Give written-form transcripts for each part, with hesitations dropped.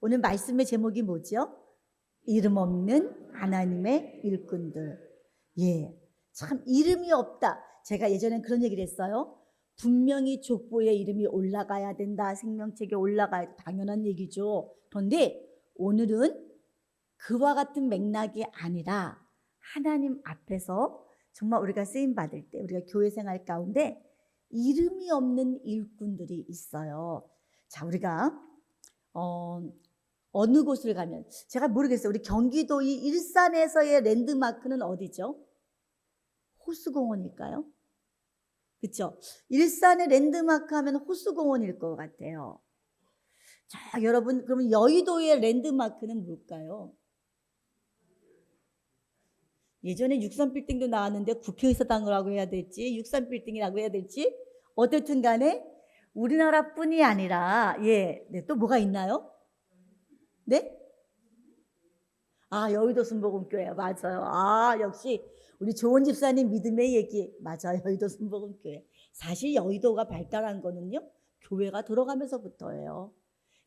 오늘 말씀의 제목이 뭐죠? 이름 없는 하나님의 일꾼들. 예, 참 이름이 없다. 제가 예전엔 그런 얘기를 했어요. 분명히 족보에 이름이 올라가야 된다. 생명책에 올라가야 돼. 당연한 얘기죠. 그런데 오늘은 그와 같은 맥락이 아니라 하나님 앞에서 정말 우리가 쓰임받을 때 우리가 교회 생활 가운데 이름이 없는 일꾼들이 있어요. 자, 우리가 어느 곳을 가면 제가 모르겠어요. 우리 경기도 이 일산에서의 랜드마크는 어디죠? 호수공원일까요? 그렇죠? 일산의 랜드마크 하면 호수공원일 것 같아요. 자, 여러분, 그러면 여의도의 랜드마크는 뭘까요? 예전에 63빌딩도 나왔는데 국회의사당이라고 해야 될지 63빌딩이라고 해야 될지 어쨌든 간에 우리나라뿐이 아니라 또 뭐가 있나요? 네? 여의도 순복음교회 맞아요. 역시 우리 조은 집사님 믿음의 얘기 맞아요. 여의도 순복음교회. 사실 여의도가 발달한 거는요 교회가 들어가면서부터예요.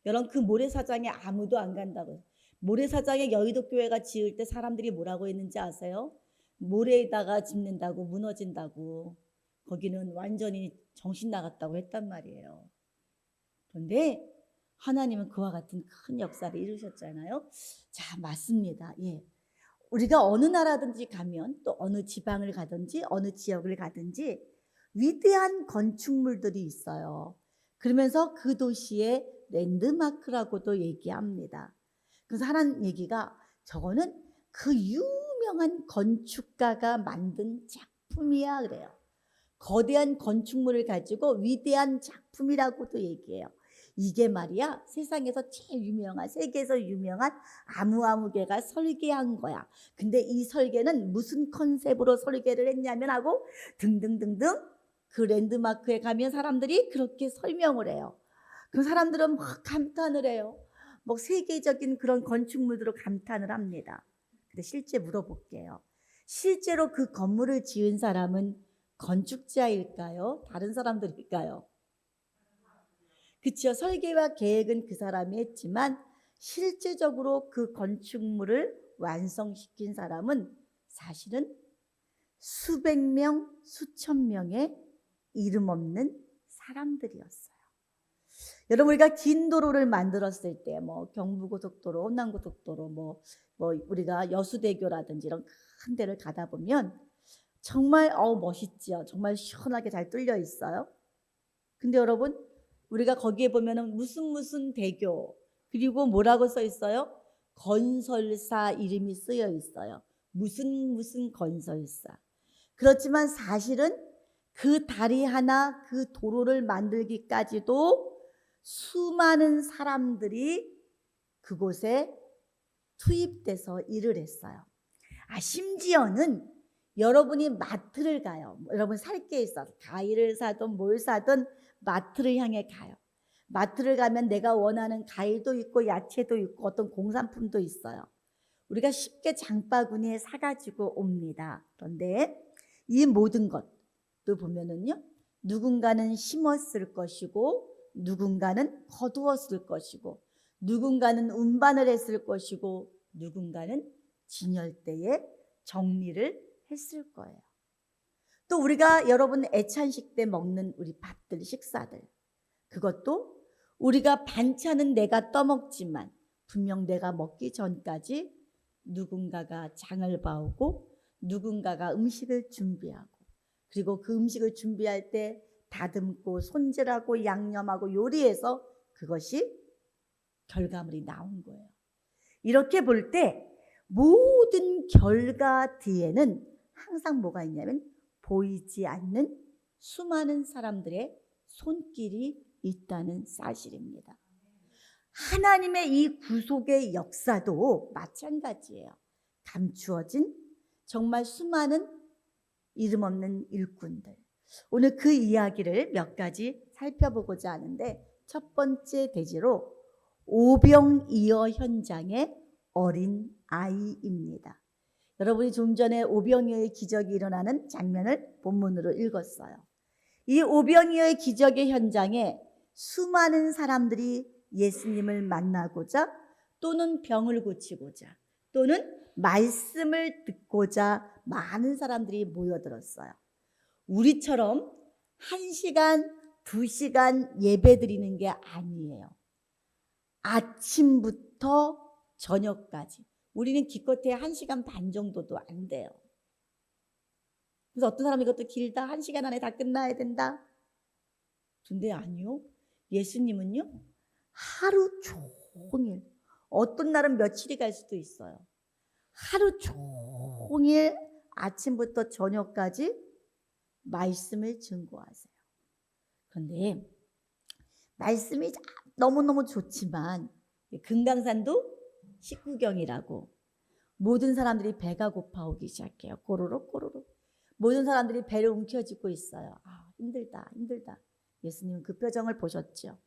여러분 그 모래사장에 아무도 안 간다고요. 모래사장에 여의도 교회가 지을 때 사람들이 뭐라고 했는지 아세요? 모래에다가 짓는다고 무너진다고. 거기는 완전히 정신 나갔다고 했단 말이에요. 그런데 하나님은 그와 같은 큰 역사를 이루셨잖아요. 자, 맞습니다. 우리가 어느 나라든지 가면 또 어느 지방을 가든지 어느 지역을 가든지 위대한 건축물들이 있어요. 그러면서 그 도시의 랜드마크라고도 얘기합니다. 그래서 하는 얘기가 저거는 그 유명한 건축가가 만든 작품이야 그래요. 거대한 건축물을 가지고 위대한 작품이라고도 얘기해요. 이게 말이야 세상에서 제일 유명한 세계에서 유명한 아무개가 설계한 거야. 근데 이 설계는 무슨 컨셉으로 설계를 했냐면 하고 등등등등 그 랜드마크에 가면 사람들이 그렇게 설명을 해요. 그 사람들은 막 감탄을 해요. 뭐 세계적인 그런 건축물들로 감탄을 합니다. 근데 실제 물어볼게요. 실제로 그 건물을 지은 사람은 건축자일까요? 다른 사람들일까요? 그렇죠. 설계와 계획은 그 사람이 했지만 실제적으로 그 건축물을 완성시킨 사람은 사실은 수백 명, 수천 명의 이름 없는 사람들이었어요. 여러분 우리가 긴 도로를 만들었을 때 뭐 경부고속도로, 혼남고속도로 뭐 우리가 여수대교라든지 이런 큰 데를 가다 보면 정말 멋있지요. 정말 시원하게 잘 뚫려 있어요. 근데 여러분 우리가 거기에 보면은 무슨 대교 그리고 뭐라고 써 있어요? 건설사 이름이 쓰여 있어요. 무슨 건설사. 그렇지만 사실은 그 다리 하나 그 도로를 만들기까지도 수많은 사람들이 그곳에 투입돼서 일을 했어요. 심지어는 여러분이 마트를 가요. 여러분 살 게 있어서 과일을 사든 뭘 사든 마트를 향해 가요. 마트를 가면 내가 원하는 과일도 있고 야채도 있고 어떤 공산품도 있어요. 우리가 쉽게 장바구니에 사가지고 옵니다. 그런데 이 모든 것도 보면은요 누군가는 심었을 것이고 누군가는 거두었을 것이고 누군가는 운반을 했을 것이고 누군가는 진열대에 정리를 했을 거예요. 또 우리가 여러분 애찬식 때 먹는 우리 밥들 식사들 그것도 우리가 반찬은 내가 떠먹지만 분명 내가 먹기 전까지 누군가가 장을 봐오고 누군가가 음식을 준비하고 그리고 그 음식을 준비할 때 다듬고 손질하고 양념하고 요리해서 그것이 결과물이 나온 거예요. 이렇게 볼 때 모든 결과 뒤에는 항상 뭐가 있냐면 보이지 않는 수많은 사람들의 손길이 있다는 사실입니다. 하나님의 이 구속의 역사도 마찬가지예요. 감추어진 정말 수많은 이름 없는 일꾼들. 오늘 그 이야기를 몇 가지 살펴보고자 하는데 첫 번째 대지로 오병이어 현장의 어린 아이입니다. 여러분이 좀 전에 오병이어의 기적이 일어나는 장면을 본문으로 읽었어요. 이 오병이어의 기적의 현장에 수많은 사람들이 예수님을 만나고자 또는 병을 고치고자 또는 말씀을 듣고자 많은 사람들이 모여들었어요. 우리처럼 1시간, 2시간 예배 드리는 게 아니에요. 아침부터 저녁까지. 우리는 기껏해야 1시간 반 정도도 안 돼요. 그래서 어떤 사람이 이것도 길다. 1시간 안에 다 끝나야 된다. 근데 아니요. 예수님은요. 하루 종일, 어떤 날은 며칠이 갈 수도 있어요. 하루 종일 아침부터 저녁까지 말씀을 증거하세요. 그런데 말씀이 너무너무 좋지만 금강산도 식구경이라고 모든 사람들이 배가 고파오기 시작해요. 꼬르륵 꼬르륵. 모든 사람들이 배를 움켜쥐고 있어요. 힘들다 힘들다. 예수님은 그 표정을 보셨죠.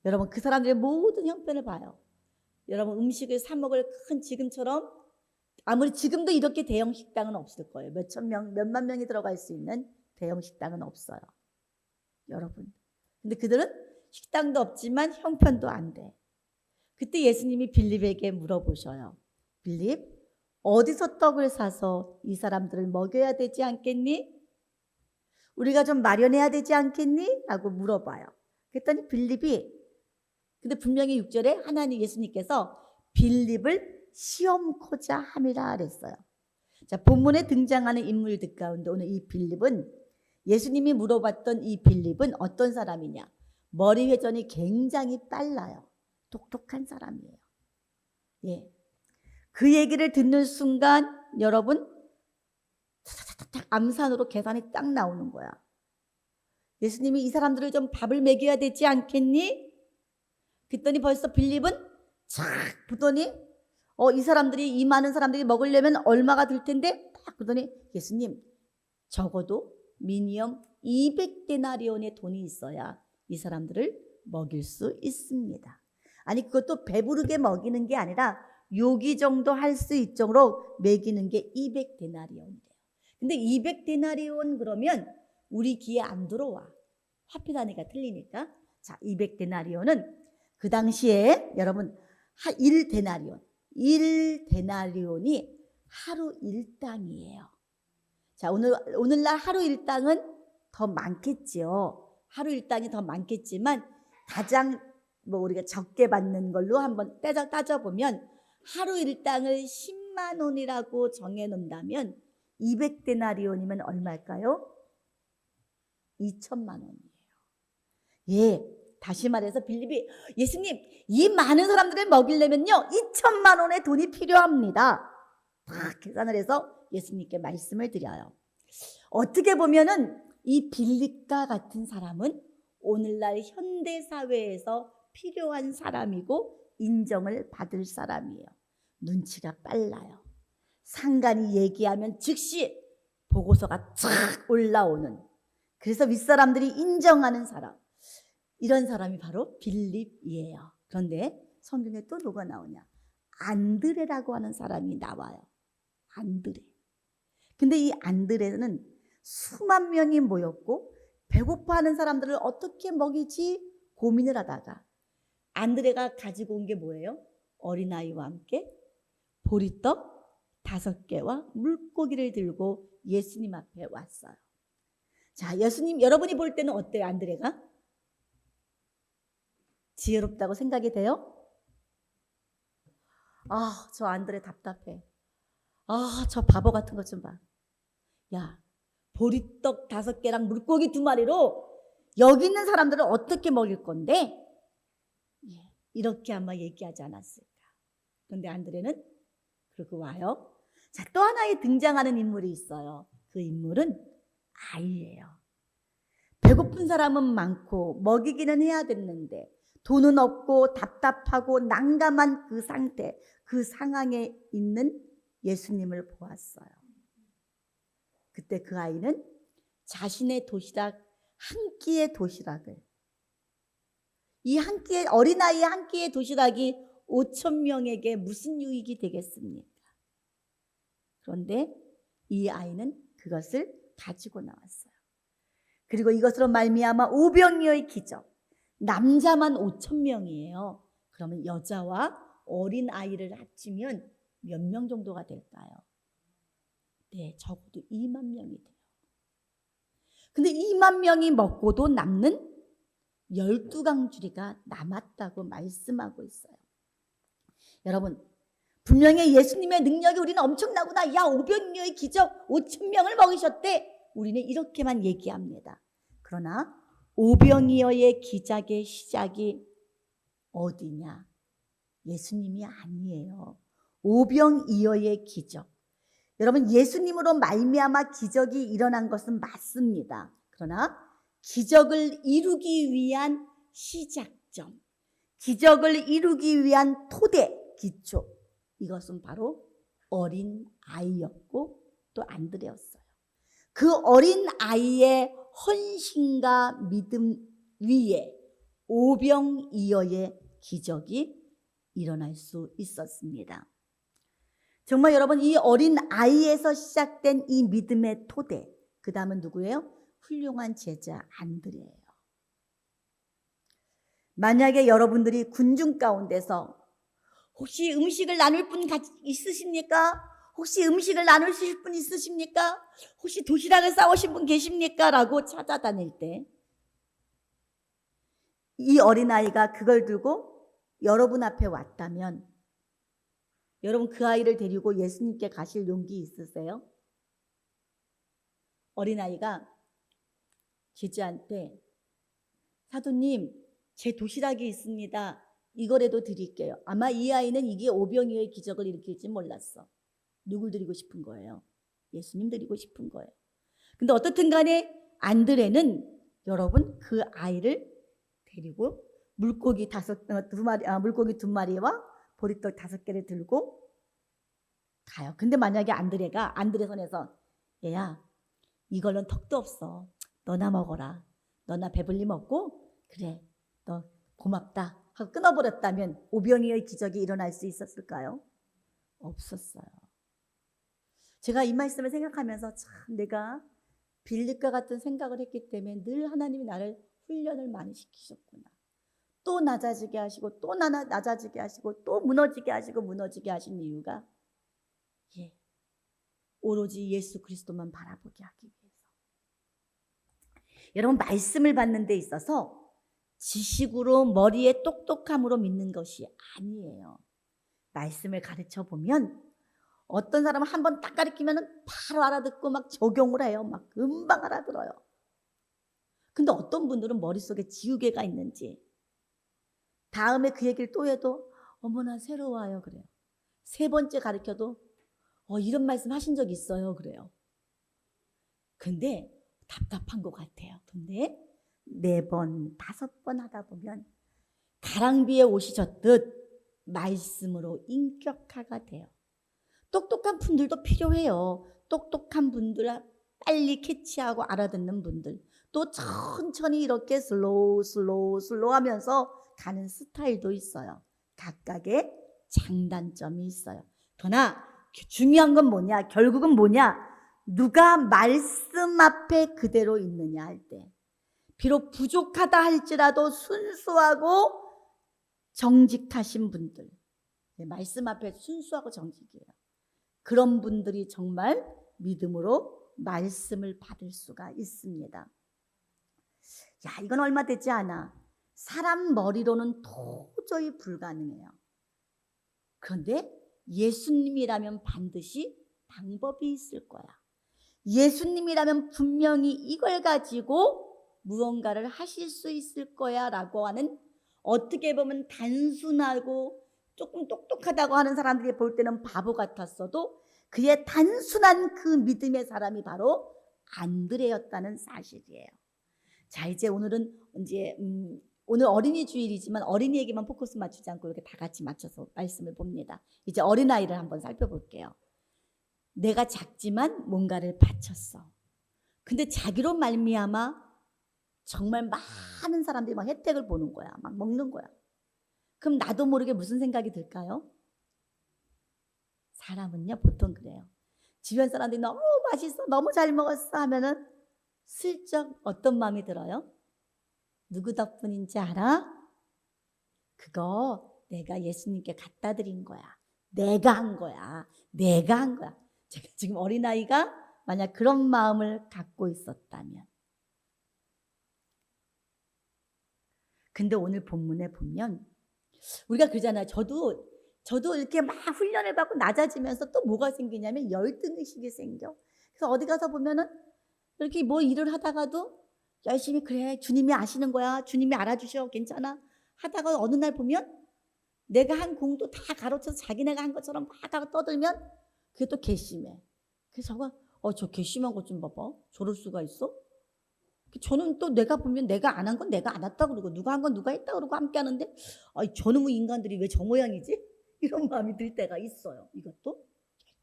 여러분 그 사람들의 모든 형편을 봐요. 여러분 음식을 사 먹을 큰 지금처럼 아무리 지금도 이렇게 대형 식당은 없을 거예요. 몇천 명, 몇만 명이 들어갈 수 있는 대형 식당은 없어요. 여러분. 근데 그들은 식당도 없지만 형편도 안 돼. 그때 예수님이 빌립에게 물어보셔요. 빌립, 어디서 떡을 사서 이 사람들을 먹여야 되지 않겠니? 우리가 좀 마련해야 되지 않겠니? 라고 물어봐요. 그랬더니 빌립이, 근데 분명히 6절에 하나님 예수님께서 빌립을 시험코자 함이라 그랬어요. 자, 본문에 등장하는 인물들 가운데 오늘 이 빌립은 예수님이 물어봤던 이 빌립은 어떤 사람이냐? 머리 회전이 굉장히 빨라요. 똑똑한 사람이에요. 예. 그 얘기를 듣는 순간 여러분 암산으로 계산이 딱 나오는 거야. 예수님이 이 사람들을 좀 밥을 먹여야 되지 않겠니? 그랬더니 벌써 빌립은 착 보더니 이 사람들이 이 많은 사람들이 먹으려면 얼마가 들 텐데 딱 보더니 예수님 적어도 미니엄 200데나리온의 돈이 있어야 이 사람들을 먹일 수 있습니다. 아니 그것도 배부르게 먹이는 게 아니라 요기 정도 할 수 있도록 먹이는 게 200데나리온이래요. 근데 200데나리온 그러면 우리 귀에 안 들어와. 화폐 단위가 틀리니까. 자, 200데나리온은 그 당시에 여러분 1데나리온이 하루 일당이에요. 자, 오늘날 하루 일당은 더 많겠죠. 하루 일당이 더 많겠지만 가장 우리가 적게 받는 걸로 한번 따져보면 하루 일당을 10만 원이라고 정해놓는다면 200데나리온이면 얼마일까요? 2천만 원이에요. 예, 다시 말해서 빌립이 예수님 이 많은 사람들을 먹이려면요 2천만 원의 돈이 필요합니다. 다 계산을 해서 예수님께 말씀을 드려요. 어떻게 보면은 이 빌립과 같은 사람은 오늘날 현대사회에서 필요한 사람이고 인정을 받을 사람이에요. 눈치가 빨라요. 상관이 얘기하면 즉시 보고서가 쫙 올라오는, 그래서 윗사람들이 인정하는 사람, 이런 사람이 바로 빌립이에요. 그런데 성경에 또 누가 나오냐? 안드레라고 하는 사람이 나와요. 안드레. 근데 이 안드레는 수만 명이 모였고 배고파하는 사람들을 어떻게 먹이지 고민을 하다가 안드레가 가지고 온 게 뭐예요? 어린아이와 함께 보리떡 5개와 물고기를 들고 예수님 앞에 왔어요. 자, 예수님 여러분이 볼 때는 어때요? 안드레가? 지혜롭다고 생각이 돼요? 저 안드레 답답해. 저 바보 같은 것 좀 봐. 야, 보리떡 5개랑 물고기 2마리로 여기 있는 사람들을 어떻게 먹일 건데? 이렇게 아마 얘기하지 않았을까. 그런데 안드레는 그러고 와요. 자, 또 하나의 등장하는 인물이 있어요. 그 인물은 아이예요. 배고픈 사람은 많고 먹이기는 해야 됐는데 돈은 없고 답답하고 난감한 그 상태, 그 상황에 있는 예수님을 보았어요. 그때 그 아이는 자신의 도시락, 한 끼의 도시락을, 이 한 끼의 어린아이의 한 끼의 도시락이 5,000명에게 무슨 유익이 되겠습니까? 그런데 이 아이는 그것을 가지고 나왔어요. 그리고 이것으로 말미암아 오병이어의 기적, 남자만 5,000명이에요. 그러면 여자와 어린 아이를 합치면 몇 명 정도가 될까요? 네, 적어도 2만 명이 돼요. 근데 2만 명이 먹고도 남는 12강주리가 남았다고 말씀하고 있어요. 여러분, 분명히 예수님의 능력이 우리는 엄청나구나. 야, 오병이어의 기적 5천 명을 먹이셨대. 우리는 이렇게만 얘기합니다. 그러나 오병이어의 기적의 시작이 어디냐? 예수님이 아니에요. 오병이어의 기적. 여러분, 예수님으로 말미암아 기적이 일어난 것은 맞습니다. 그러나 기적을 이루기 위한 시작점, 기적을 이루기 위한 토대, 기초, 이것은 바로 어린 아이였고 또 안드레였어요. 그 어린 아이의 헌신과 믿음 위에 오병이어의 기적이 일어날 수 있었습니다. 정말 여러분, 이 어린 아이에서 시작된 이 믿음의 토대, 그 다음은 누구예요? 훌륭한 제자 안드레예요. 만약에 여러분들이 군중 가운데서 혹시 음식을 나눌 분 있으십니까? 혹시 음식을 나누실 분 있으십니까? 혹시 도시락을 싸오신 분 계십니까? 라고 찾아다닐 때 이 어린아이가 그걸 들고 여러분 앞에 왔다면 여러분 그 아이를 데리고 예수님께 가실 용기 있으세요? 어린아이가 제자한테 사도님, 제 도시락이 있습니다. 이거라도 드릴게요. 아마 이 아이는 이게 오병이어의 기적을 일으킬지 몰랐어. 누굴 드리고 싶은 거예요? 예수님 드리고 싶은 거예요. 근데 어떻든 간에 안드레는 여러분 그 아이를 데리고 물고기 물고기 2마리와 보리떡 5개를 들고 가요. 근데 만약에 안드레 손에서 얘야, 이걸로는 턱도 없어. 너나 먹어라. 너나 배불리 먹고 그래. 너 고맙다 하고 끊어버렸다면 오병이어의 기적이 일어날 수 있었을까요? 없었어요. 제가 이 말씀을 생각하면서 참 내가 빌립과 같은 생각을 했기 때문에 늘 하나님이 나를 훈련을 많이 시키셨구나. 또 낮아지게 하시고 또 낮아지게 하시고 또 무너지게 하시고 무너지게 하신 이유가 오로지 예수 그리스도만 바라보게 하기 위해서. 여러분, 말씀을 받는 데 있어서 지식으로 머리에 똑똑함으로 믿는 것이 아니에요. 말씀을 가르쳐 보면 어떤 사람은 한번 딱 가르치면 바로 알아듣고 막 적용을 해요. 막 금방 알아들어요. 근데 어떤 분들은 머릿속에 지우개가 있는지 다음에 그 얘기를 또 해도 어머나 새로워요 그래요. 3번째 가르쳐도 이런 말씀 하신 적 있어요 그래요. 근데 답답한 것 같아요. 근데 4번, 5번 하다 보면 가랑비에 옷이 젖듯 말씀으로 인격화가 돼요. 똑똑한 분들도 필요해요. 똑똑한 분들 빨리 캐치하고 알아듣는 분들. 또 천천히 이렇게 슬로우 하면서 가는 스타일도 있어요. 각각의 장단점이 있어요. 그러나 중요한 건 뭐냐? 결국은 뭐냐? 누가 말씀 앞에 그대로 있느냐 할 때 비록 부족하다 할지라도 순수하고 정직하신 분들, 말씀 앞에 순수하고 정직이에요. 그런 분들이 정말 믿음으로 말씀을 받을 수가 있습니다. 야, 이건 얼마 되지 않아. 사람 머리로는 도저히 불가능해요. 그런데 예수님이라면 반드시 방법이 있을 거야. 예수님이라면 분명히 이걸 가지고 무언가를 하실 수 있을 거야 라고 하는, 어떻게 보면 단순하고 조금 똑똑하다고 하는 사람들이 볼 때는 바보 같았어도 그의 단순한 그 믿음의 사람이 바로 안드레였다는 사실이에요. 자, 이제 오늘은 오늘 어린이 주일이지만 어린이에게만 포커스 맞추지 않고 이렇게 다 같이 맞춰서 말씀을 봅니다. 이제 어린아이를 한번 살펴볼게요. 내가 작지만 뭔가를 바쳤어. 근데 자기로 말미암아 정말 많은 사람들이 막 혜택을 보는 거야. 막 먹는 거야. 그럼 나도 모르게 무슨 생각이 들까요? 사람은요 보통 그래요. 주변 사람들이 너무 맛있어, 너무 잘 먹었어 하면은 슬쩍 어떤 마음이 들어요? 누구 덕분인지 알아? 그거 내가 예수님께 갖다 드린 거야. 내가 한 거야. 내가 한 거야. 제가 지금 어린아이가 만약 그런 마음을 갖고 있었다면. 근데 오늘 본문에 보면 우리가 그러잖아요. 저도 이렇게 막 훈련을 받고 낮아지면서 또 뭐가 생기냐면 열등의식이 생겨. 그래서 어디 가서 보면은 이렇게 뭐 일을 하다가도 열심히 그래 주님이 아시는 거야. 주님이 알아주셔. 괜찮아. 하다가 어느 날 보면 내가 한 공도 다 가로쳐서 자기네가 한 것처럼 막 하고 떠들면 그게 또 괘씸해. 그래서 저가 저 괘씸한 것 좀 봐봐. 저럴 수가 있어? 저는 또 내가 보면 내가 안 한 건 내가 안 했다 그러고 누가 한 건 누가 했다 그러고 함께 하는데 저놈의 인간들이 왜 저 모양이지? 이런 마음이 들 때가 있어요. 이것도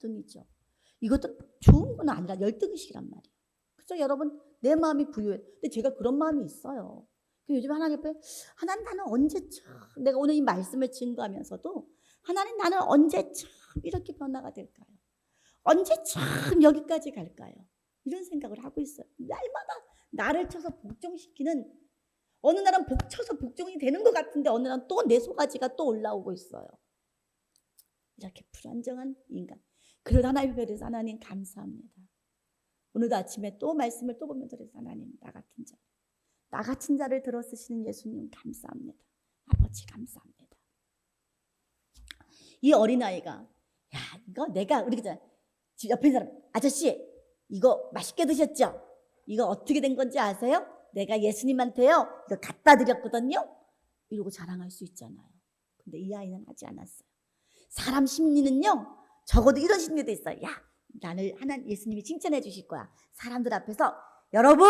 열등이죠. 이것도 좋은 건 아니라 열등의식이란 말이에요. 그래서 여러분 내 마음이 부유해. 근데 제가 그런 마음이 있어요. 요즘 하나님 앞에 하나님 나는 언제쯤 내가 오늘 이 말씀을 증거하면서도 하나님 나는 언제쯤 이렇게 변화가 될까요? 언제쯤 여기까지 갈까요? 이런 생각을 하고 있어요. 날마다 나를 쳐서 복종시키는 어느 날은 쳐서 복종이 되는 것 같은데 어느 날은 또 내 소가지가 또 올라오고 있어요. 이렇게 불안정한 인간. 그래도 하나님 배려서 하나님 감사합니다. 오늘도 아침에 또 말씀을 또 보면서 그래서 하나님 나 같은 자를 들어 쓰시는 예수님 감사합니다. 아버지 감사합니다. 이 어린아이가 이거 내가 우리 그잖아. 옆에 있는 사람 아저씨 이거 맛있게 드셨죠? 이거 어떻게 된 건지 아세요? 내가 예수님한테요 이거 갖다 드렸거든요. 이러고 자랑할 수 있잖아요. 근데 이 아이는 하지 않았어요. 사람 심리는요 적어도 이런 심리도 있어요. 나를 하나님 예수님이 칭찬해 주실 거야. 사람들 앞에서 여러분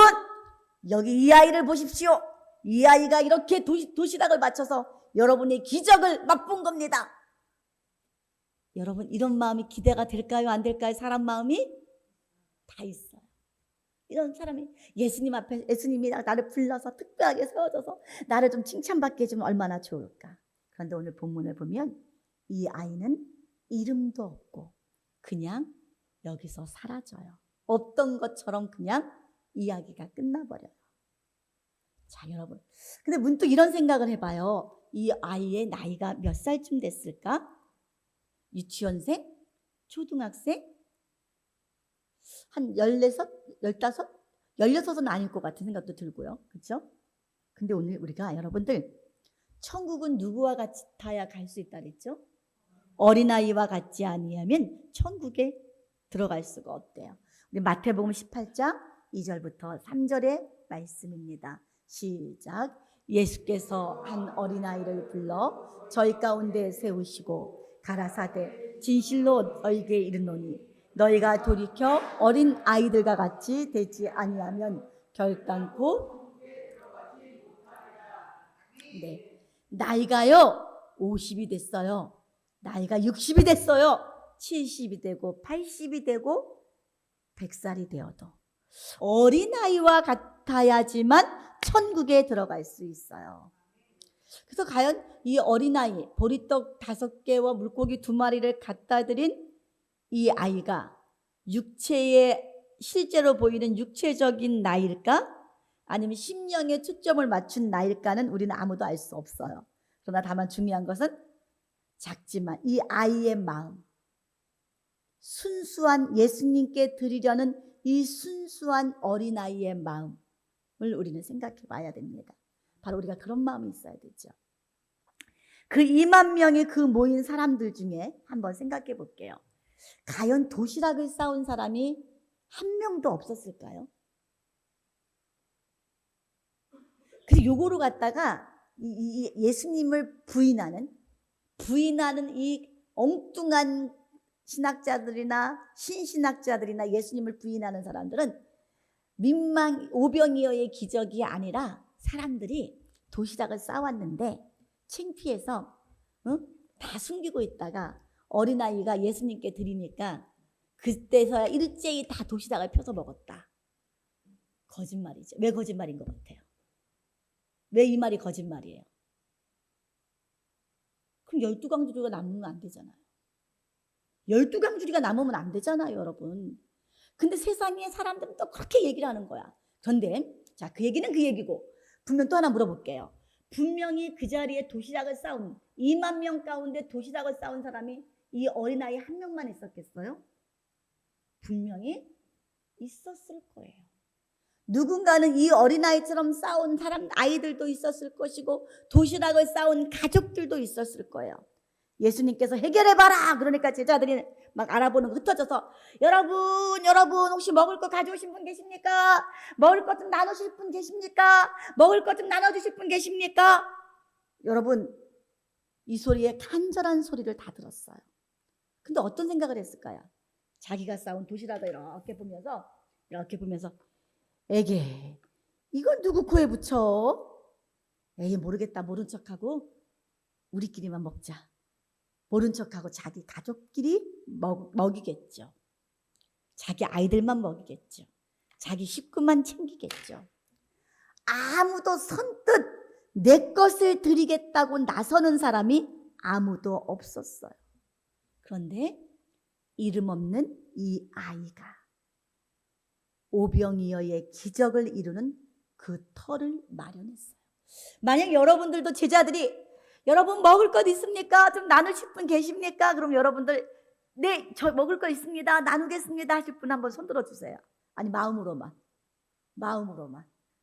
여기 이 아이를 보십시오. 이 아이가 이렇게 도시락을 맞춰서 여러분의 기적을 맛본 겁니다. 여러분 이런 마음이 기대가 될까요? 안 될까요? 사람 마음이 다 있어요. 이런 사람이 예수님 앞에 예수님이 나를 불러서 특별하게 세워줘서 나를 좀 칭찬받게 해주면 얼마나 좋을까. 그런데 오늘 본문을 보면 이 아이는 이름도 없고 그냥 여기서 사라져요. 없던 것처럼 그냥 이야기가 끝나버려요. 자 여러분 근데 문득 이런 생각을 해봐요. 이 아이의 나이가 몇 살쯤 됐을까? 유치원생? 초등학생? 한 16? 15? 16은 아닐 것 같은 생각도 들고요. 그렇죠? 근데 오늘 우리가 여러분들 천국은 누구와 같아야 갈 수 있다 그랬죠? 어린아이와 같지 아니하면 천국에 들어갈 수가 없대요. 우리 마태복음 18장 2절부터 3절의 말씀입니다. 시작. 예수께서 한 어린아이를 불러 저희 가운데 세우시고 가라사대 진실로 너희에게 이르노니 너희가 돌이켜 어린 아이들과 같이 되지 아니하면 결단코 나이가요 50이 됐어요. 나이가 60이 됐어요. 70이 되고 80이 되고 100살이 되어도 어린아이와 같아야지만 천국에 들어갈 수 있어요. 그래서 과연 이 어린아이 보리떡 5개와 물고기 2마리를 갖다 드린 이 아이가 육체에 실제로 보이는 육체적인 나이일까? 아니면 심령에 초점을 맞춘 나이일까는 우리는 아무도 알 수 없어요. 그러나 다만 중요한 것은 작지만 이 아이의 마음, 순수한 예수님께 드리려는 이 순수한 어린아이의 마음을 우리는 생각해 봐야 됩니다. 바로 우리가 그런 마음이 있어야 되죠. 그 2만 명의 그 모인 사람들 중에 한번 생각해 볼게요. 과연 도시락을 싸온 사람이 한 명도 없었을까요? 그래서 요거로 갖다가 이 예수님을 부인하는 이 엉뚱한 신학자들이나 신신학자들이나 예수님을 부인하는 사람들은 오병이어의 기적이 아니라 사람들이 도시락을 싸왔는데 창피해서 다 숨기고 있다가 어린아이가 예수님께 드리니까 그때서야 일제히 다 도시락을 펴서 먹었다. 거짓말이죠. 왜 거짓말인 것 같아요? 왜 이 말이 거짓말이에요? 그럼 12강주리가 남으면 안 되잖아요. 12강주리가 남으면 안 되잖아요, 여러분. 근데 세상에 사람들은 또 그렇게 얘기를 하는 거야. 그런데 자, 그 얘기는 그 얘기고 분명 또 하나 물어볼게요. 분명히 그 자리에 도시락을 싸운 2만 명 가운데 도시락을 싸운 사람이 이 어린아이 한 명만 있었겠어요? 분명히 있었을 거예요. 누군가는 이 어린아이처럼 싸운 아이들도 있었을 것이고 도시락을 싸운 가족들도 있었을 거예요. 예수님께서 해결해봐라 그러니까 제자들이 막 알아보는 거 흩어져서 여러분 혹시 먹을 거 가져오신 분 계십니까? 먹을 것 좀 나누실 분 계십니까? 먹을 것 좀 나눠주실 분 계십니까? 여러분 이 소리에 간절한 소리를 다 들었어요. 근데 어떤 생각을 했을까요? 자기가 싸운 도시락을 이렇게 보면서 에게 이걸 누구 코에 붙여? 에이 모르겠다 모른 척하고 우리끼리만 먹자. 모른 척하고 자기 가족끼리 먹이겠죠. 자기 아이들만 먹이겠죠. 자기 식구만 챙기겠죠. 아무도 선뜻 내 것을 드리겠다고 나서는 사람이 아무도 없었어요. 그런데 이름 없는 이 아이가 오병이어의 기적을 이루는 그 터를 마련했어요. 만약 여러분들도 제자들이 여러분 먹을 것 있습니까? 좀 나누실 분 계십니까? 그럼 여러분들 네, 저 먹을 거 있습니다. 나누겠습니다 하실 분 한번 손 들어주세요. 아니 마음으로만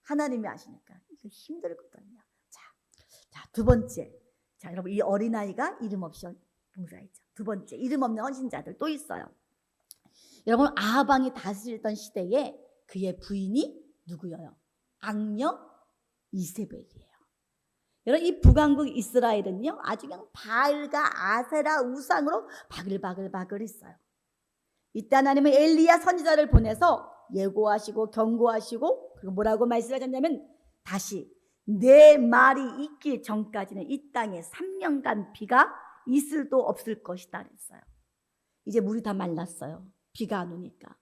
하나님이 아시니까 이거 힘들거든요. 자, 두 번째. 자, 여러분 이 어린아이가 이름 없이 봉사했죠. 두 번째 이름 없는 헌신자들 또 있어요. 여러분 아하방이 다스리던 시대에 그의 부인이 누구예요? 악녀 이세벨이에요. 여러분 이 북왕국 이스라엘은요 아주 그냥 바알과 아세라 우상으로 바글바글했어요. 이때 하나님은 엘리야 선지자를 보내서 예고하시고 경고하시고 그리고 뭐라고 말씀하셨냐면 다시 내 말이 있기 전까지는 이 땅에 3년간 비가 있을도 없을 것이다 그랬어요. 이제 물이 다 말랐어요. 비가 안 오니까.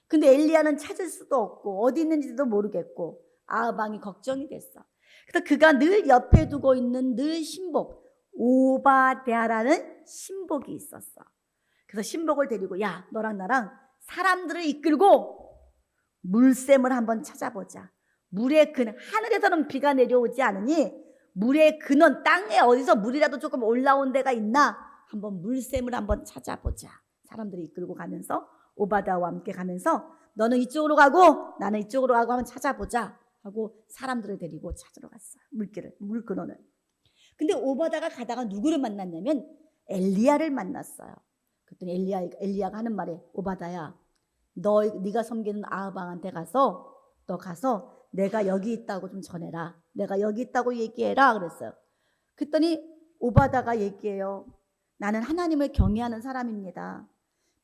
근데 엘리야는 찾을 수도 없고 어디 있는지도 모르겠고 아하방이 걱정이 됐어. 그래서 그가 늘 옆에 두고 있는 늘 신복 오바댜라는 신복이 있었어. 그래서 신복을 데리고 야 너랑 나랑 사람들을 이끌고 물샘을 한번 찾아보자. 물의 근원, 하늘에서는 비가 내려오지 않으니 물의 근원, 땅에 어디서 물이라도 조금 올라온 데가 있나 한번 물샘을 한번 찾아보자. 사람들이 이끌고 가면서 오바댜와 함께 가면서 너는 이쪽으로 가고 나는 이쪽으로 가고 한번 찾아보자 하고 사람들을 데리고 찾으러 갔어요. 물 근원을. 근데 오바댜가 가다가 누구를 만났냐면 엘리야를 만났어요. 그랬더니 엘리야가 하는 말에 오바댜야 네가 섬기는 아하방한테 가서 너 가서 내가 여기 있다고 좀 전해라. 내가 여기 있다고 얘기해라 그랬어요. 그랬더니 오바댜가 얘기해요. 나는 하나님을 경외하는 사람입니다.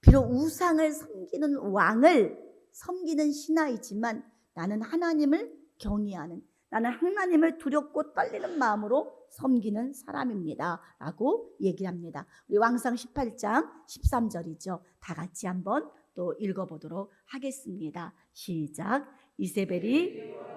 비록 우상을 섬기는 왕을 섬기는 신하이지만 나는 하나님을 경외하는 나는 하나님을 두렵고 떨리는 마음으로 섬기는 사람입니다 라고 얘기합니다. 우리 왕상 18장 13절이죠. 다 같이 한번 또 읽어보도록 하겠습니다. 시작. 이세벨이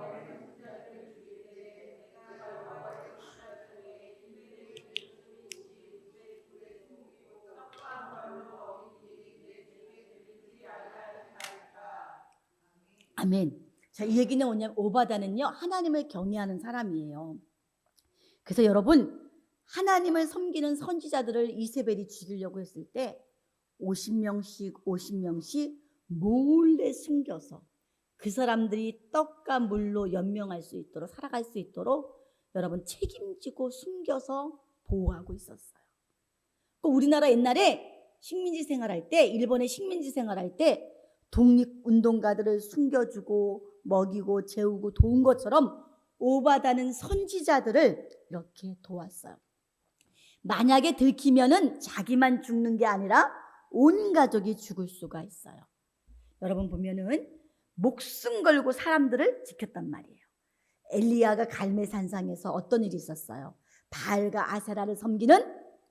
아멘. 자, 이 얘기는 뭐냐면 오바댜는요 하나님을 경외하는 사람이에요. 그래서 여러분 하나님을 섬기는 선지자들을 이세벨이 죽이려고 했을 때 50명씩 몰래 숨겨서 그 사람들이 떡과 물로 연명할 수 있도록 살아갈 수 있도록 여러분 책임지고 숨겨서 보호하고 있었어요. 우리나라 옛날에 식민지 생활할 때 일본의 식민지 생활할 때 독립운동가들을 숨겨주고 먹이고 재우고 도운 것처럼 오바댜는 선지자들을 이렇게 도왔어요. 만약에 들키면은 자기만 죽는 게 아니라 온 가족이 죽을 수가 있어요. 여러분 보면은 목숨 걸고 사람들을 지켰단 말이에요. 엘리야가 갈멜산상에서 어떤 일이 있었어요? 바알과 아세라를 섬기는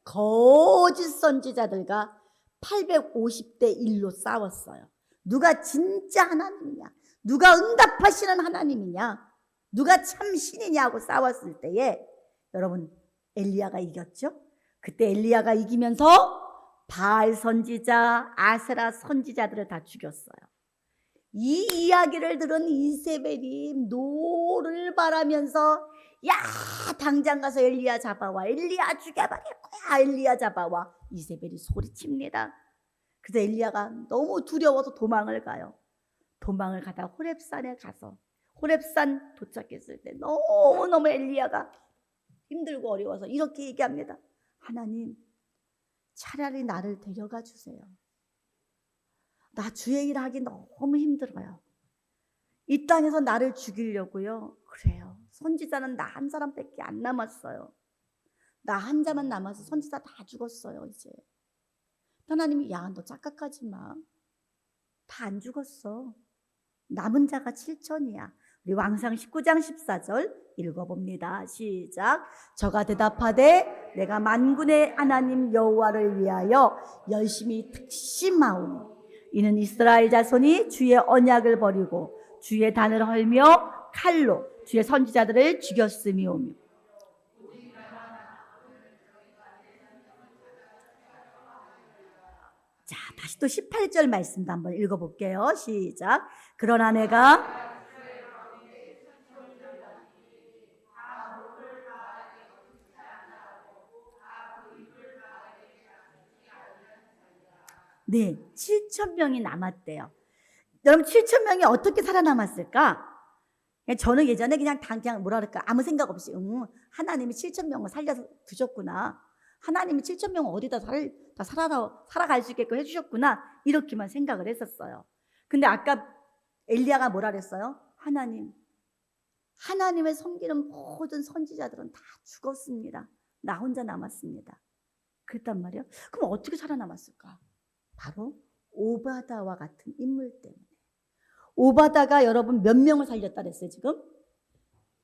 거짓 선지자들과 850대 1로 싸웠어요. 누가 진짜 하나님이냐? 누가 응답하시는 하나님이냐? 누가 참 신이냐고 싸웠을 때에 여러분 엘리야가 이겼죠? 그때 엘리야가 이기면서 바알 선지자, 아세라 선지자들을 다 죽였어요. 이 이야기를 들은 이세벨이 노를 바라면서 야, 당장 가서 엘리야 잡아와. 엘리야 죽여버릴 거야. 엘리야 잡아와. 이세벨이 소리칩니다. 그래서 엘리야가 너무 두려워서 도망을 가요. 도망을 가다 호렙산에 가서 호렙산 도착했을 때 너무너무 엘리야가 힘들고 어려워서 이렇게 얘기합니다. 하나님, 차라리 나를 데려가 주세요. 나 주의 일 하기 너무 힘들어요. 이 땅에서 나를 죽이려고요. 그래요. 선지자는 나 한 사람밖에 안 남았어요. 나 한 자만 남아서 선지자 다 죽었어요. 이제 하나님이 야, 너 착각하지 마. 다 안 죽었어. 남은 자가 7천이야. 우리 왕상 19장 14절 읽어봅니다. 시작. 저가 대답하되 내가 만군의 하나님 여호와를 위하여 열심히 특심하오니 이는 이스라엘 자손이 주의 언약을 버리고 주의 단을 헐며 칼로 주의 선지자들을 죽였음이오며. 자, 다시 또 18절 말씀도 한번 읽어볼게요. 시작. 그러나 내가 네, 7천 명이 남았대요. 여러분 7천 명이 어떻게 살아남았을까? 저는 예전에 그냥 뭐라 그럴까 아무 생각 없이 하나님이 7천 명을 살려서 두셨구나. 하나님이 7천 명을 어디다 다 살아갈 수 있게끔 해주셨구나. 이렇게만 생각을 했었어요. 근데 아까 엘리야가 뭐라 그랬어요? 하나님을 섬기는 모든 선지자들은 다 죽었습니다. 나 혼자 남았습니다. 그랬단 말이에요. 그럼 어떻게 살아남았을까? 바로 오바다와 같은 인물 때문에. 오바다가 여러분 몇 명을 살렸다 그랬어요 지금?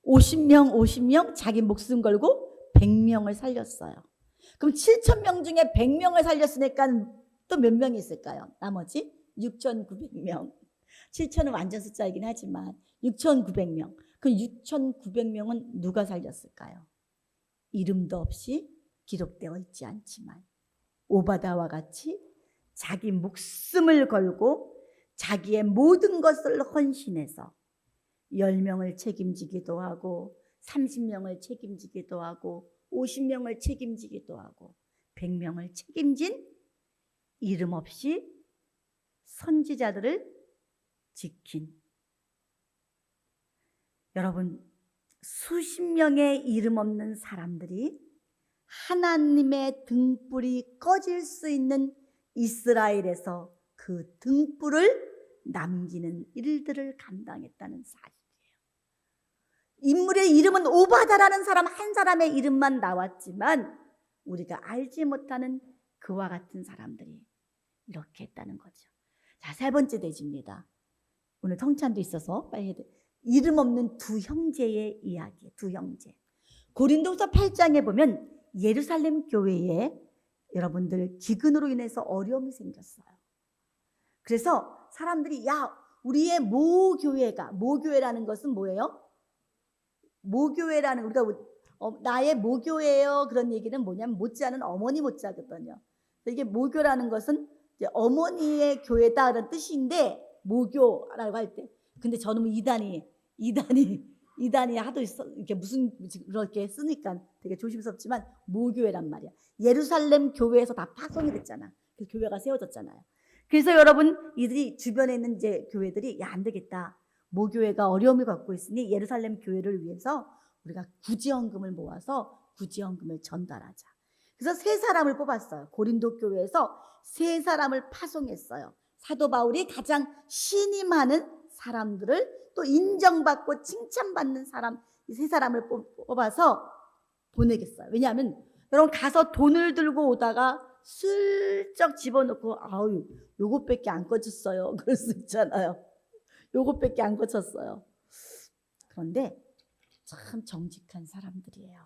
50명 자기 목숨 걸고 100명을 살렸어요. 그럼 7천 명 중에 100명을 살렸으니까 또 몇 명이 있을까요? 나머지 6,900명. 7천은 완전 숫자이긴 하지만 6,900명. 그 6,900명은 누가 살렸을까요? 이름도 없이 기록되어 있지 않지만 오바다와 같이 자기 목숨을 걸고 자기의 모든 것을 헌신해서 10명을 책임지기도 하고 30명을 책임지기도 하고 50명을 책임지기도 하고 100명을 책임진 이름 없이 선지자들을 지킨 여러분 수십 명의 이름 없는 사람들이 하나님의 등불이 꺼질 수 있는 이스라엘에서 그 등불을 남기는 일들을 감당했다는 사실이에요. 인물의 이름은 오바다라는 사람 한 사람의 이름만 나왔지만 우리가 알지 못하는 그와 같은 사람들이 이렇게 했다는 거죠. 자, 세 번째 대지입니다. 오늘 성찬도 있어서 빨리 해야 돼. 이름 없는 두 형제의 이야기, 두 형제. 고린도후서 8장에 보면 예루살렘 교회에 여러분들 기근으로 인해서 어려움이 생겼어요. 그래서 사람들이 우리의 모교회라는 것은 뭐예요? 모교회라는 우리가 나의 모교예요. 그런 얘기는 뭐냐면 못지않은 어머니 못지않거든요. 이게 모교라는 것은 이제 어머니의 교회다 그런 뜻인데 모교라고 할 때 근데 저는 이단이 하도 이렇게 무슨 그렇게 쓰니까 되게 조심스럽지만 모교회란 말이야. 예루살렘 교회에서 다 파송이 됐잖아. 그 교회가 세워졌잖아요. 그래서 여러분 이들이 주변에 있는 이제 교회들이 안 되겠다. 모교회가 어려움을 겪고 있으니 예루살렘 교회를 위해서 우리가 구제헌금을 모아서 구제헌금을 전달하자. 그래서 세 사람을 뽑았어요. 고린도 교회에서 세 사람을 파송했어요. 사도 바울이 가장 신임하는 사람들을 또 인정받고 칭찬받는 사람 이 세 사람을 뽑아서 보내겠어요. 왜냐하면 여러분 가서 돈을 들고 오다가 슬쩍 집어넣고 요것밖에 안 꺼졌어요. 그럴 수 있잖아요. 요것밖에 안 거쳤어요. 그런데 참 정직한 사람들이에요.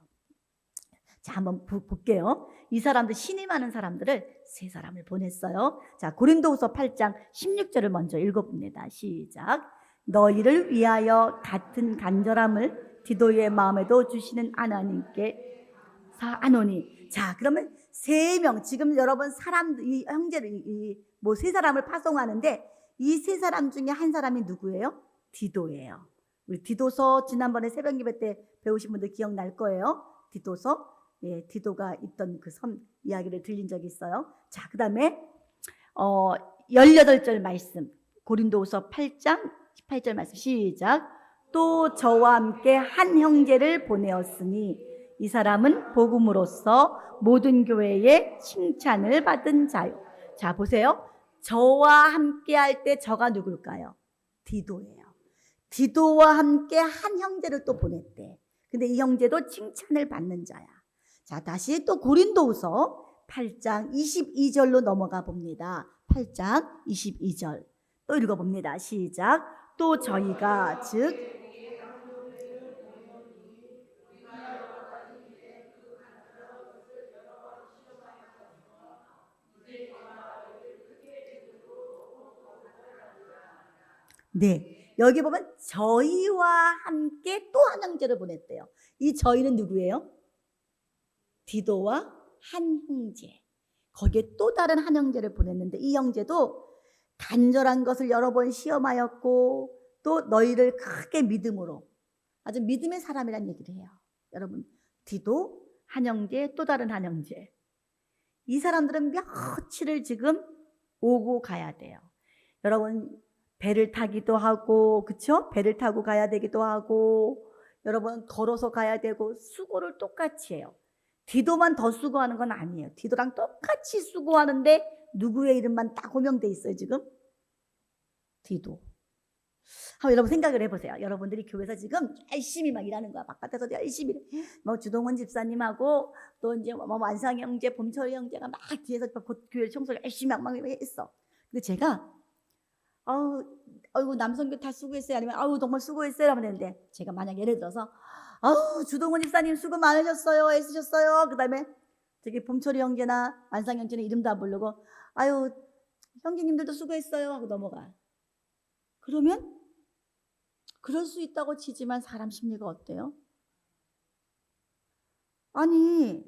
자, 한번 볼게요. 이 사람들 신임하는 사람들을 세 사람을 보냈어요. 자, 고린도후서 8장 16절을 먼저 읽어봅니다. 시작. 너희를 위하여 같은 간절함을 디도의 마음에도 주시는 하나님께 사하노니. 자, 그러면 세 명 지금 여러분 사람들 이 형제를 세 사람을 파송하는데 이 세 사람 중에 한 사람이 누구예요? 디도예요. 우리 디도서 지난번에 새벽 예배 때 배우신 분들 기억날 거예요. 디도서, 예, 디도가 있던 그 섬 이야기를 들린 적이 있어요. 자, 그 다음에 18절 말씀, 고린도후서 8장 18절 말씀 시작. 또 저와 함께 한 형제를 보내었으니 이 사람은 복음으로써 모든 교회에 칭찬을 받은 자요. 자, 보세요. 저와 함께 할 때 저가 누굴까요? 디도예요. 디도와 함께 한 형제를 또 보냈대. 근데 이 형제도 칭찬을 받는 자야. 자, 다시 또 고린도후서 8장 22절로 넘어가 봅니다. 8장 22절 또 읽어봅니다. 시작. 또 저희가 즉 네, 여기 보면 저희와 함께 또 한 형제를 보냈대요. 이 저희는 누구예요? 디도와 한 형제. 거기에 또 다른 한 형제를 보냈는데 이 형제도 간절한 것을 여러 번 시험하였고 또 너희를 크게 믿음으로, 아주 믿음의 사람이란 얘기를 해요. 여러분, 디도, 한 형제, 또 다른 한 형제. 이 사람들은 며칠을 지금 오고 가야 돼요. 여러분, 배를 타기도 하고, 그쵸? 배를 타고 가야 되기도 하고, 여러분 걸어서 가야 되고, 수고를 똑같이 해요. 디도만 더 수고하는 건 아니에요. 디도랑 똑같이 수고하는데 누구의 이름만 딱 호명돼 있어요 지금? 디도. 한번 여러분 생각을 해보세요. 여러분들이 교회에서 지금 열심히 막 일하는 거야. 바깥에서 열심히 뭐 주동원 집사님하고 또 이제 뭐 완상 형제, 봄철이 형제가 막 뒤에서 교회 청소를 열심히 막 했어. 근데 제가 아이고 남성교 다 수고했어요. 아니면 아우 정말 수고했어요. 하면 되는데 제가 만약 예를 들어서 주동원 집사님 수고 많으셨어요. 애쓰셨어요. 그 다음에 저기 봄철이 형제나 완상 형제는 이름도 안 부르고 아유 형제님들도 수고했어요 하고 넘어가. 그러면 그럴 수 있다고 치지만 사람 심리가 어때요? 아니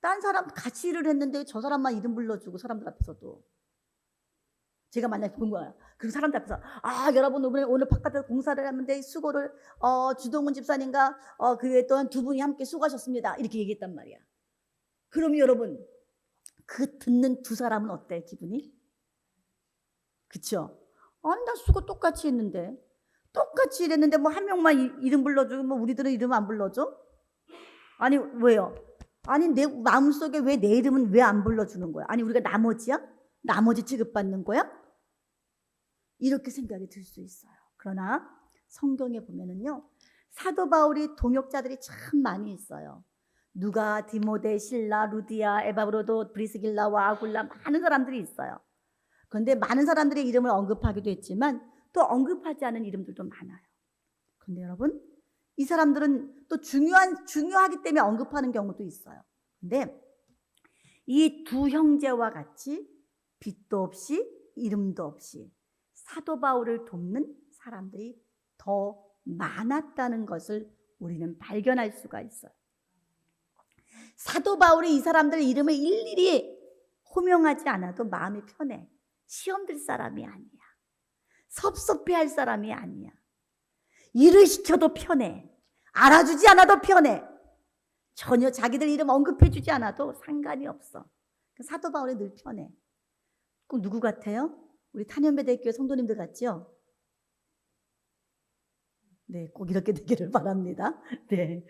딴 사람 같이 일을 했는데 저 사람만 이름 불러주고 사람들 앞에서도 제가 만약에 본 거예요. 그 사람들 앞에서 여러분 오늘 바깥에서 공사를 하는데 수고를 주동훈 집사님과 그 외에 또 한 두 분이 함께 수고하셨습니다. 이렇게 얘기했단 말이야. 그럼 여러분 그 듣는 두 사람은 어때 기분이? 그쵸? 아니 나 수고 똑같이 했는데 똑같이 일했는데 뭐 한 명만 이름 불러주고 뭐 우리들은 이름 안 불러줘? 아니 왜요? 아니 내 마음속에 왜 내 이름은 왜 안 불러주는 거야? 아니 우리가 나머지야? 나머지 취급받는 거야? 이렇게 생각이 들 수 있어요. 그러나 성경에 보면은요 사도 바울이 동역자들이 참 많이 있어요. 누가, 디모데, 실라, 루디아, 에바브로도, 브리스길라와 아굴라 많은 사람들이 있어요. 그런데 많은 사람들의 이름을 언급하기도 했지만 또 언급하지 않은 이름들도 많아요. 그런데 여러분 이 사람들은 또 중요하기 때문에 언급하는 경우도 있어요. 그런데 이 두 형제와 같이 빛도 없이 이름도 없이 사도 바울을 돕는 사람들이 더 많았다는 것을 우리는 발견할 수가 있어요. 사도 바울이 이 사람들 이름을 일일이 호명하지 않아도 마음이 편해. 시험 들 사람이 아니야. 섭섭해할 사람이 아니야. 일을 시켜도 편해. 알아주지 않아도 편해. 전혀 자기들 이름 언급해주지 않아도 상관이 없어. 사도 바울이 늘 편해. 꼭 누구 같아요? 우리 탄현배대교회 성도님들 같죠? 네, 꼭 이렇게 되기를 바랍니다. 네.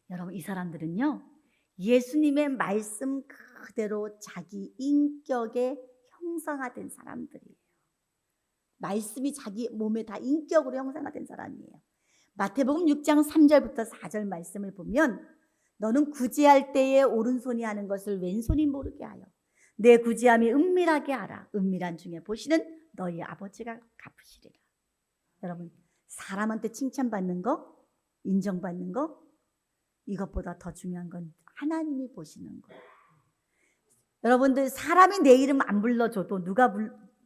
여러분 이 사람들은요 예수님의 말씀 그대로 자기 인격에 형상화된 사람들이에요. 말씀이 자기 몸에 다 인격으로 형상화된 사람이에요. 마태복음 6장 3절부터 4절 말씀을 보면 너는 구제할 때에 오른손이 하는 것을 왼손이 모르게 하여 내 구제함이 은밀하게 하라. 은밀한 중에 보시는 너희 아버지가 갚으시리라. 여러분 사람한테 칭찬받는 거, 인정받는 거 이것보다 더 중요한 건 하나님이 보시는 거예요. 여러분들 사람이 내 이름 안 불러줘도 누가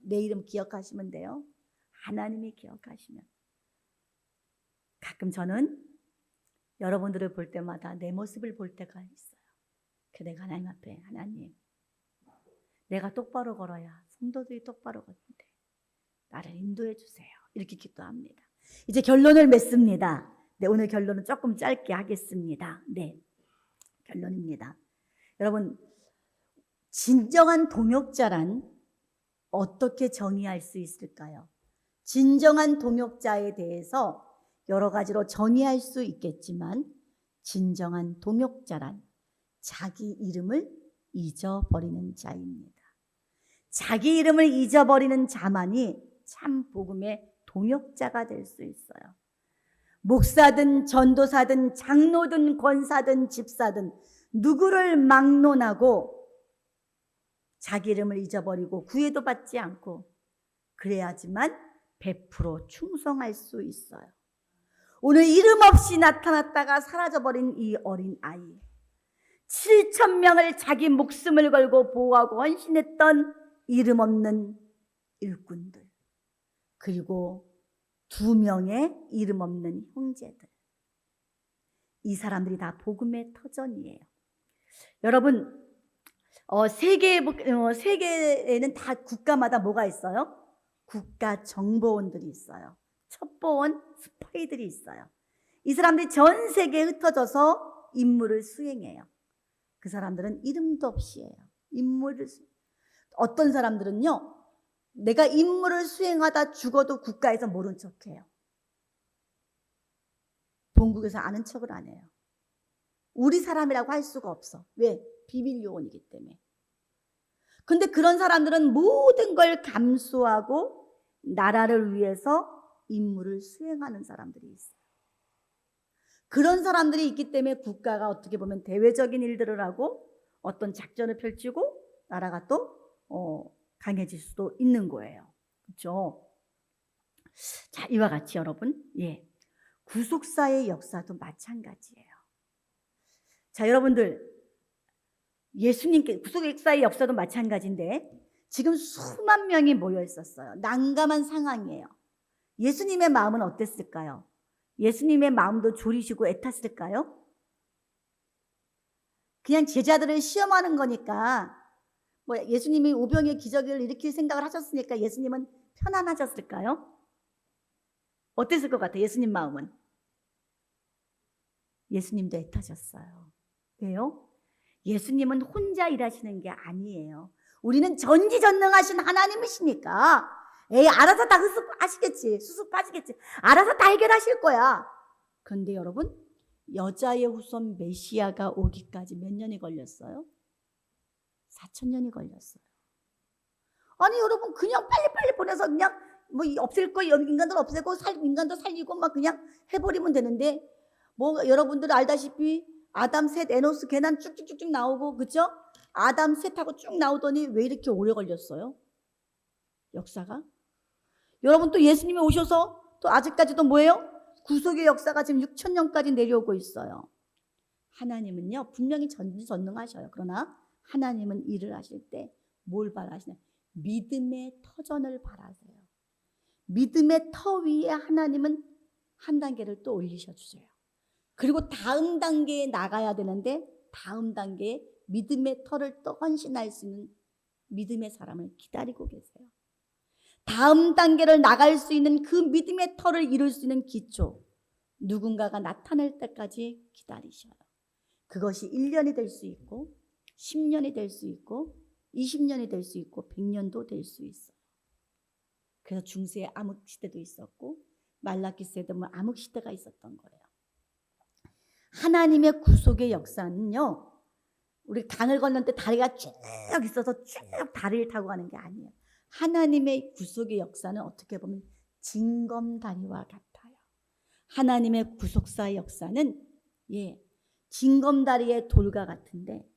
내 이름 기억하시면 돼요? 하나님이 기억하시면. 가끔 저는 여러분들을 볼 때마다 내 모습을 볼 때가 있어요. 그 내가 하나님 앞에 하나님 내가 똑바로 걸어야 성도들이 똑바로 걷는데 나를 인도해 주세요. 이렇게 기도합니다. 이제 결론을 맺습니다. 네, 오늘 결론은 조금 짧게 하겠습니다. 네, 결론입니다. 여러분, 진정한 동역자란 어떻게 정의할 수 있을까요? 진정한 동역자에 대해서 여러 가지로 정의할 수 있겠지만 진정한 동역자란 자기 이름을 잊어버리는 자입니다. 자기 이름을 잊어버리는 자만이 참 복음의 동역자가 될 수 있어요. 목사든 전도사든 장로든 권사든 집사든 누구를 막론하고 자기 이름을 잊어버리고 구애도 받지 않고 그래야지만 100% 충성할 수 있어요. 오늘 이름 없이 나타났다가 사라져버린 이 어린 아이, 7,000명을 자기 목숨을 걸고 보호하고 헌신했던 이름 없는 일꾼들, 그리고 2명의 이름 없는 형제들, 이 사람들이 다 복음의 터전이에요. 여러분, 세계에는 다 국가마다 뭐가 있어요? 국가 정보원들이 있어요. 첩보원, 스파이들이 있어요. 이 사람들이 전 세계에 흩어져서 임무를 수행해요. 그 사람들은 이름도 없이 해요. 어떤 사람들은요, 내가 임무를 수행하다 죽어도 국가에서 모른 척해요. 본국에서 아는 척을 안 해요. 우리 사람이라고 할 수가 없어. 왜? 비밀 요원이기 때문에. 근데 그런 사람들은 모든 걸 감수하고 나라를 위해서 임무를 수행하는 사람들이 있어요. 그런 사람들이 있기 때문에 국가가 어떻게 보면 대외적인 일들을 하고 어떤 작전을 펼치고 나라가 또 강해질 수도 있는 거예요. 그렇죠? 자, 이와 같이 여러분, 구속사의 역사도 마찬가지예요. 자, 여러분들, 예수님께 구속사의 역사도 마찬가지인데 지금 수만 명이 모여 있었어요. 난감한 상황이에요. 예수님의 마음은 어땠을까요? 예수님의 마음도 졸이시고 애탔을까요? 그냥 제자들을 시험하는 거니까, 예수님이 오병의 기적을 일으킬 생각을 하셨으니까 예수님은 편안하셨을까요? 어땠을 것 같아요? 예수님 마음은? 예수님도 애타셨어요. 왜요? 예수님은 혼자 일하시는 게 아니에요. 우리는 전지전능하신 하나님이시니까 알아서 다 수습하시겠지. 수습하시겠지. 알아서 다 해결하실 거야. 그런데 여러분, 여자의 후손 메시아가 오기까지 몇 년이 걸렸어요? 4,000년이 걸렸어요. 아니 여러분, 그냥 빨리빨리 보내서 그냥 없앨 거, 인간들 없애고 인간도 살리고 막 그냥 해버리면 되는데, 여러분들 알다시피 아담, 셋, 에노스, 계난 쭉쭉쭉쭉 나오고, 그죠? 아담, 셋하고 쭉 나오더니 왜 이렇게 오래 걸렸어요? 역사가? 여러분, 또 예수님이 오셔서 또 아직까지도 뭐예요? 구속의 역사가 지금 6,000년까지 내려오고 있어요. 하나님은요, 분명히 전지전능하셔요. 그러나 하나님은 일을 하실 때 뭘 바라시냐? 믿음의 터전을 바라세요. 믿음의 터 위에 하나님은 한 단계를 또 올리셔 주세요. 그리고 다음 단계에 나가야 되는데 다음 단계에 믿음의 터를 또 헌신할 수 있는 믿음의 사람을 기다리고 계세요. 다음 단계를 나갈 수 있는 그 믿음의 터를 이룰 수 있는 기초, 누군가가 나타날 때까지 기다리셔요. 그것이 1년이 될 수 있고 10년이 될 수 있고 20년이 될 수 있고 100년도 될 수 있어요. 그래서 중세의 암흑 시대도 있었고 말라기 시대도 암흑 시대가 있었던 거예요. 하나님의 구속의 역사는요, 우리 강을 건널 때 다리가 쭉 있어서 쭉 다리를 타고 가는 게 아니에요. 하나님의 구속의 역사는 어떻게 보면 징검다리와 같아요. 하나님의 구속사의 역사는 징검다리의 돌과 같은데,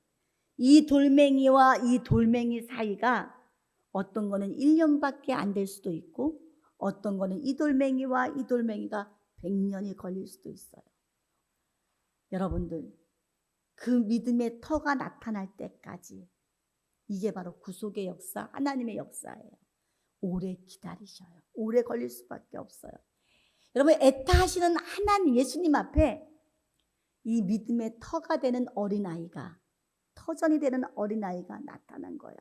이 돌멩이와 이 돌멩이 사이가 어떤 거는 1년밖에 안 될 수도 있고 어떤 거는 이 돌멩이와 이 돌멩이가 100년이 걸릴 수도 있어요. 여러분들, 그 믿음의 터가 나타날 때까지, 이게 바로 구속의 역사, 하나님의 역사예요. 오래 기다리셔요. 오래 걸릴 수밖에 없어요. 여러분, 애타하시는 하나님, 예수님 앞에 이 믿음의 터가 되는 어린아이가, 터전이 되는 어린아이가 나타난 거예요.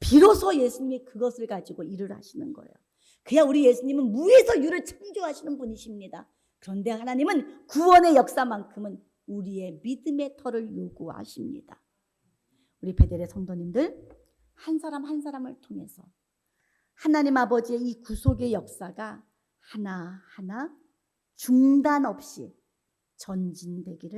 비로소 예수님이 그것을 가지고 일을 하시는 거예요. 그야 우리 예수님은 무에서 유를 창조하시는 분이십니다. 그런데 하나님은 구원의 역사만큼은 우리의 믿음의 터를 요구하십니다. 우리 베델의 성도님들, 한 사람 한 사람을 통해서 하나님 아버지의 이 구속의 역사가 하나하나 중단 없이 전진되기를